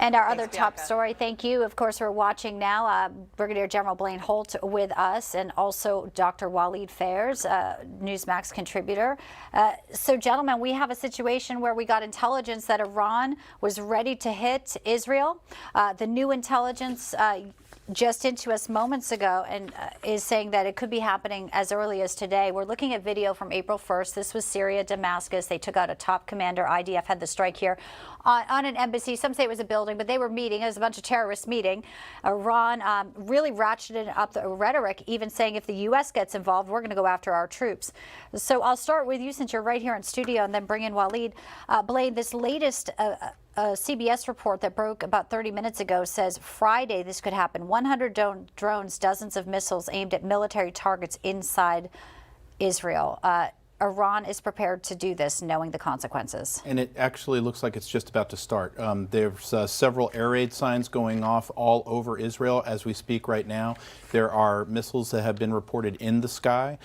And our other top story, thank you. Of course, we're watching now Brigadier General Blaine Holt with us, and also Dr. Walid Phares, Newsmax contributor. So, gentlemen, we have a situation where we got intelligence that Iran was ready to hit Israel. The new intelligence just into us moments ago and is saying that it could be happening as early as today. We're looking at video from April 1st. This was Syria, Damascus. They took out a top commander. IDF had the strike here on an embassy. Some say it was a building, but they were meeting. It was a bunch of terrorists meeting. Iran really ratcheted up the rhetoric, even saying if the U.S. gets involved, we're going to go after our troops. So I'll start with you since you're right here in studio, and then bring in Walid. Blaine, this latest CBS report that broke about 30 minutes ago says Friday this could happen. 100 drones, dozens of missiles aimed at military targets inside Israel. Iran is prepared to do this, knowing the consequences. And it actually looks like it's just about to start. There's several air raid signs going off all over Israel as we speak right now. There are missiles that have been reported in the sky.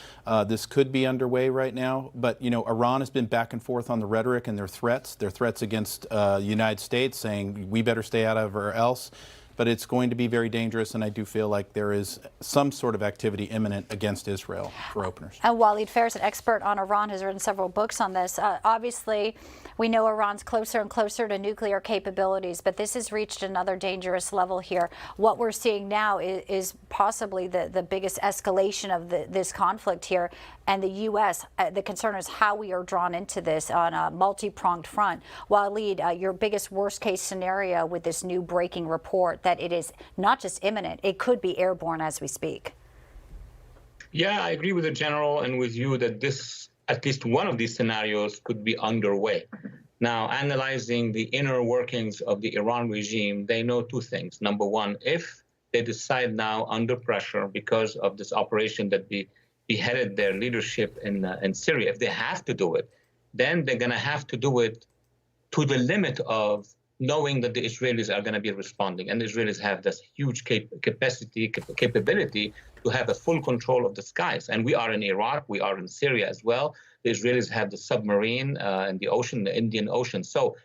This could be underway right now. But, you know, Iran has been back and forth on the rhetoric and their threats against the United States, saying we better stay out of or else. But it's going to be very dangerous, and I do feel like there is some sort of activity imminent against Israel for openers. And Walid Phares, an expert on Iran, has written several books on this. Obviously, we know Iran's closer and closer to nuclear capabilities, but this has reached another dangerous level here. What we're seeing now is possibly the biggest escalation of this conflict here. And the U.S., the concern is how we are drawn into this on a multi-pronged front. Walid, your biggest worst-case scenario with this new breaking report that it is not just imminent, it could be airborne as we speak. Yeah, I agree with the general and with you that this, at least one of these scenarios, could be underway. Now, analyzing the inner workings of the Iran regime, they know two things. Number one, if they decide now under pressure because of this operation that beheaded their leadership in Syria, if they have to do it, then they're going to have to do it to the limit of knowing that the Israelis are going to be responding. And the Israelis have this huge capability to have a full control of the skies. And we are in Iraq, we are in Syria as well. The Israelis have the submarine in the ocean, the Indian Ocean. So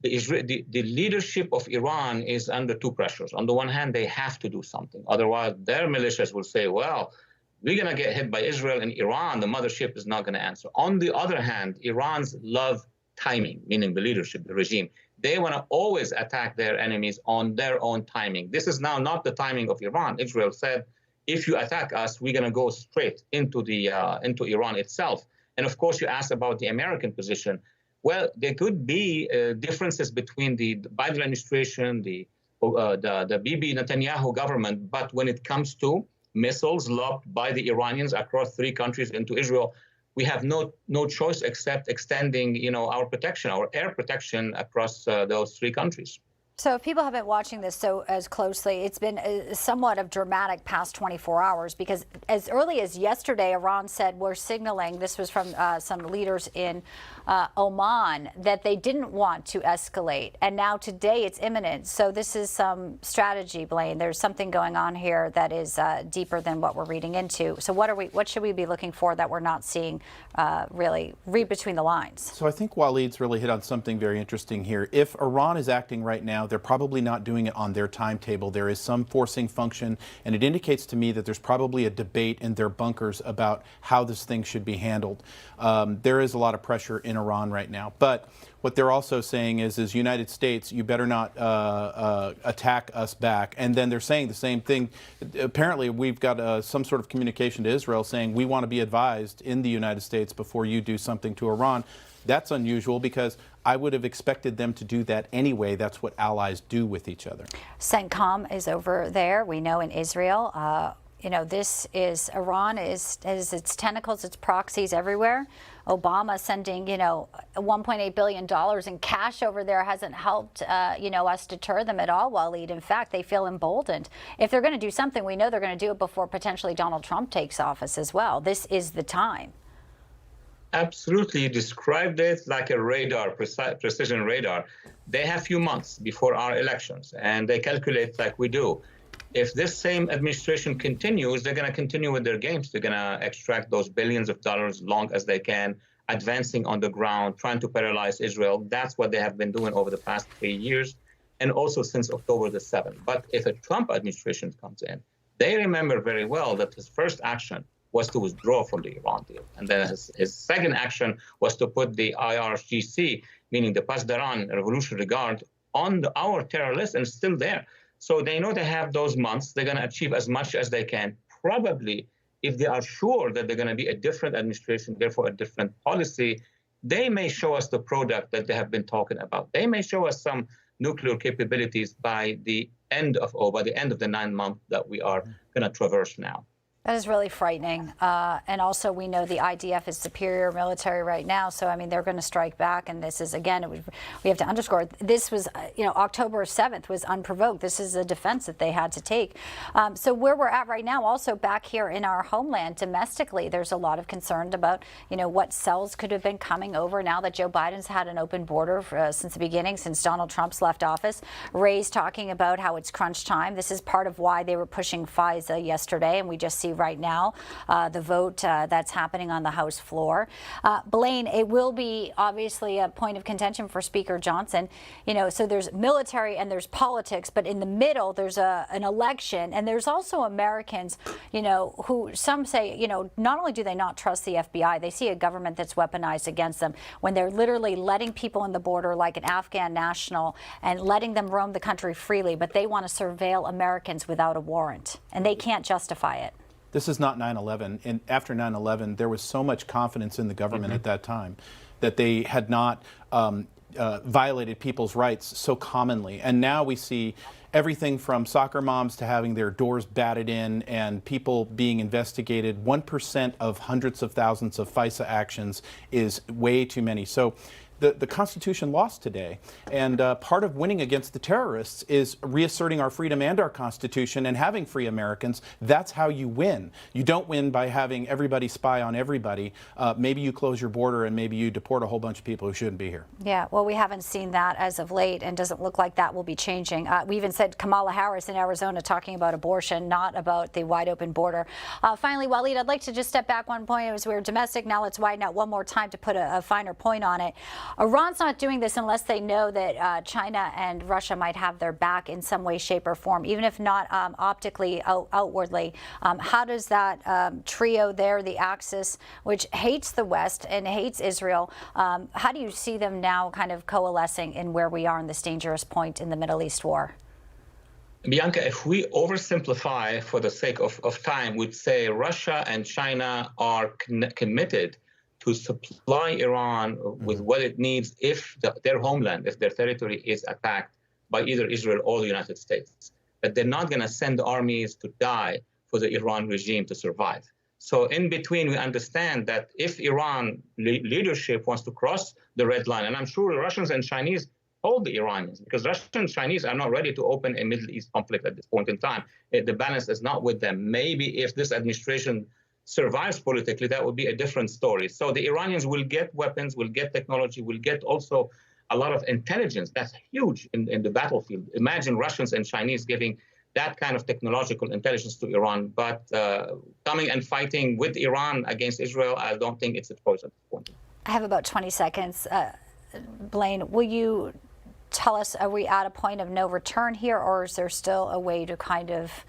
the leadership of Iran is under two pressures. On the one hand, they have to do something. Otherwise, their militias will say, well, we're going to get hit by Israel and Iran. The mothership is not going to answer. On the other hand, Iran's love timing, meaning the leadership, the regime. They want to always attack their enemies on their own timing. This is now not the timing of Iran. Israel said, if you attack us, we're going to go straight into Iran itself. And of course, you asked about the American position. Well, there could be differences between the Biden administration, the Bibi Netanyahu government, but when it comes to missiles lobbed by the Iranians across 3 countries into Israel, we have no choice except extending, you know, our protection, our air protection across those 3 countries. So if people have been watching this as closely, it's been somewhat of dramatic past 24 hours, because as early as yesterday, Iran said we're signaling, this was from some leaders in Oman, that they didn't want to escalate. And now today it's imminent. So this is some strategy, Blaine. There's something going on here that is deeper than what we're reading into. So what should we be looking for that we're not seeing really read between the lines? So I think Walid's really hit on something very interesting here. If Iran is acting right now, they're probably not doing it on their timetable. There is some forcing function, and it indicates to me that there's probably a debate in their bunkers about how this thing should be handled. There is a lot of pressure in Iran right now, but what they're also saying is United States, you better not attack us back. And then they're saying the same thing. Apparently, we've got some sort of communication to Israel saying we want to be advised in the United States before you do something to Iran. That's unusual, because I would have expected them to do that anyway. That's what allies do with each other. CENTCOM is over there. We know in Israel, you know, Iran has its tentacles, its proxies everywhere. Obama sending, you know, $1.8 billion in cash over there hasn't helped, you know, us deter them at all, Walid. In fact, they feel emboldened. If they're going to do something, we know they're going to do it before potentially Donald Trump takes office as well. This is the time. Absolutely. You described it like a radar, precision radar. They have a few months before our elections, and they calculate like we do. If this same administration continues, they're going to continue with their games. They're going to extract those billions of dollars long as they can, advancing on the ground, trying to paralyze Israel. That's what they have been doing over the past 3 years. and also since October the 7th. But if a Trump administration comes in, they remember very well that his first action was to withdraw from the Iran deal. And then his second action was to put the IRGC, meaning the Pasdaran Revolutionary Guard, on our terror list, and it's still there. So they know they have those months. They're going to achieve as much as they can. Probably, if they are sure that they're going to be a different administration, therefore a different policy, they may show us the product that they have been talking about. They may show us some nuclear capabilities by the end of the 9 months that we are going to traverse now. That is really frightening. And also, we know the IDF is superior military right now. So, I mean, they're going to strike back. And this is, again, we have to underscore, this was, October 7th was unprovoked. This is a defense that they had to take. So where we're at right now, also back here in our homeland domestically, there's a lot of concern about, what cells could have been coming over now that Joe Biden's had an open border since the beginning, since Donald Trump's left office. Ray's talking about how it's crunch time. This is part of why they were pushing FISA yesterday. And we just see right now the vote that's happening on the House floor. Blaine, it will be obviously a point of contention for Speaker Johnson. So there's military and there's politics, but in the middle there's an election, and there's also Americans, who some say, not only do they not trust the FBI, they see a government that's weaponized against them when they're literally letting people in the border like an Afghan national and letting them roam the country freely, but they want to surveil Americans without a warrant, and they can't justify it. This is not 9/11. And after 9/11, there was so much confidence in the government at that time that they had not violated people's rights so commonly. And now we see everything from soccer moms to having their doors batted in and people being investigated. 1% of hundreds of thousands of FISA actions is way too many. So the Constitution lost today, and part of winning against the terrorists is reasserting our freedom and our Constitution and having free Americans. That's how you win. You don't win by having everybody spy on everybody. Maybe you close your border and maybe you deport a whole bunch of people who shouldn't be here. Yeah, well, we haven't seen that as of late, and doesn't look like that will be changing. We even said Kamala Harris in Arizona talking about abortion, not about the wide open border. Finally, Walid, I'd like to just step back one point. As we were domestic, now let's widen out one more time to put a finer point on it. Iran's not doing this unless they know that China and Russia might have their back in some way, shape, or form, even if not optically, outwardly. How does that trio there, the Axis, which hates the West and hates Israel, how do you see them now kind of coalescing in where we are in this dangerous point in the Middle East war? Bianca, if we oversimplify for the sake of time, we'd say Russia and China are committed to supply Iran with what it needs if their homeland, if their territory is attacked by either Israel or the United States. But they're not going to send armies to die for the Iran regime to survive. So in between, we understand that if Iran leadership wants to cross the red line, and I'm sure the Russians and Chinese told the Iranians, because Russians and Chinese are not ready to open a Middle East conflict at this point in time. The balance is not with them. Maybe if this administration survives politically, that would be a different story. So the Iranians will get weapons, will get technology, will get also a lot of intelligence. That's huge in the battlefield. Imagine Russians and Chinese giving that kind of technological intelligence to Iran. But coming and fighting with Iran against Israel, I don't think it's a choice at this point. I have about 20 seconds. Blaine, will you tell us, are we at a point of no return here, or is there still a way to kind of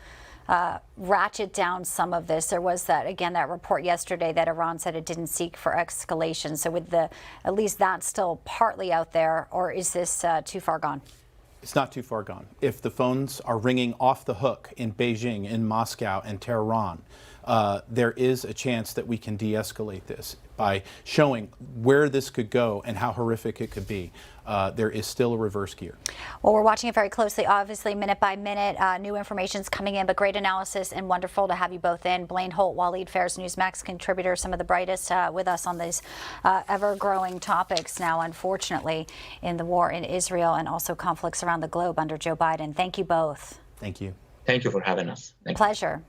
ratchet down some of this? There was that report yesterday that Iran said it didn't seek for escalation. So with at least that's still partly out there, or is this too far gone? It's not too far gone. If the phones are ringing off the hook in Beijing, in Moscow, and Tehran, there is a chance that we can de-escalate this by showing where this could go and how horrific it could be. There is still a reverse gear. Well, we're watching it very closely, obviously, minute by minute. New information's coming in, but great analysis and wonderful to have you both in. Blaine Holt, Walid Phares, Newsmax contributor, some of the brightest with us on these ever-growing topics now, unfortunately, in the war in Israel and also conflicts around the globe under Joe Biden. Thank you both. Thank you. Thank you for having us. Pleasure.